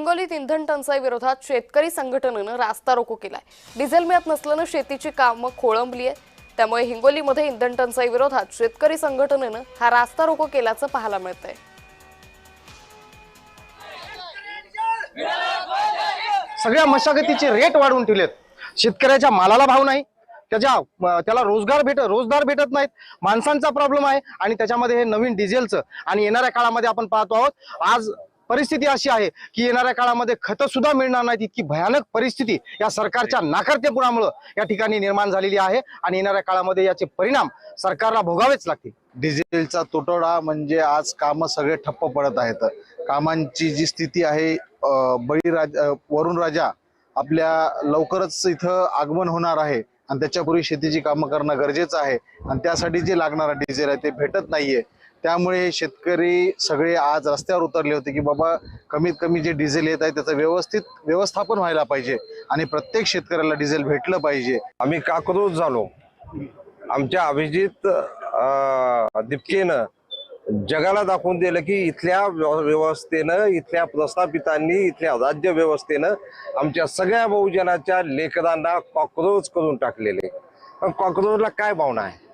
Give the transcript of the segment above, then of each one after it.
हिंगोलीत इंधन टंचाई विरोधात शेतकरी संघटनेनं रास्ता रोको केलाय। डिझेल मिळत नसल्यानं शेतीची कामं खोळंबली आहे। त्यामुळे हिंगोलीमध्ये इंधन टंचाई विरोधात शेतकरी संघटनेनं हा रास्ता रोको केल्याचं पाहायला मिळतंय। सगळ्या मशागतीचे रेट वाढवून ठेवलेत। शेतकऱ्याच्या मालाला भाव नाही, त्याला रोजगार भेटत नाहीत, माणसांचा प्रॉब्लेम आहे आणि त्याच्यामध्ये हे नवीन डिझेलचं आणि येणाऱ्या काळामध्ये आपण पाहतो आहोत आज परिस्थिती अशी आहे की येणाऱ्या काळामध्ये खतं सुद्धा मिळणार नाहीत। इतकी भयानक परिस्थिती या सरकारच्या नाकर्तेपणामुळे या ठिकाणी निर्माण झालेली आहे आणि येणाऱ्या काळामध्ये याचे परिणाम सरकारला भोगावेच लागतील। डिझेलचा तुटवडा म्हणजे आज कामं सगळे ठप्प पडत आहेत। कामांची जी स्थिती आहे, वरुण राजा आपल्या लवकरच इथं आगमन होणार आहे आणि त्याच्यापूर्वी शेतीची कामं करणं गरजेचं आहे आणि त्यासाठी जे लागणारं डिझेल आहे ते भेटत नाहीये। त्यामुळे शेतकरी सगळे आज रस्त्यावर उतरले होते की बाबा कमीत कमी जे डिझेल येत आहे त्याचं व्यवस्थित व्यवस्थापन व्हायला पाहिजे आणि प्रत्येक शेतकऱ्याला डिझेल भेटलं पाहिजे। आम्ही काक्रोश झालो। आमच्या अभिजित दिपकेनं जगाला दाखवून दिलं की इथल्या व्यवस्थेनं, इथल्या प्रस्थापितांनी, इथल्या राज्य व्यवस्थेनं आमच्या सगळ्या बहुजनाच्या लेकरांना कॉक्रोच करून टाकलेले। पण कॉक्रोचला काय भावना आहे?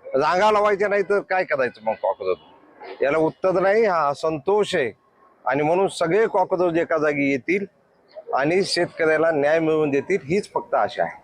रांगा लावायच्या नाही तर काय करायचं मग कॉक्रोच? याला उत्तर नाही, हा असंतोष आहे आणि म्हणून सगळे कॉक्रोच एका जागी येतील आणि शेतकऱ्याला न्याय मिळवून देतील हीच फक्त आशा आहे।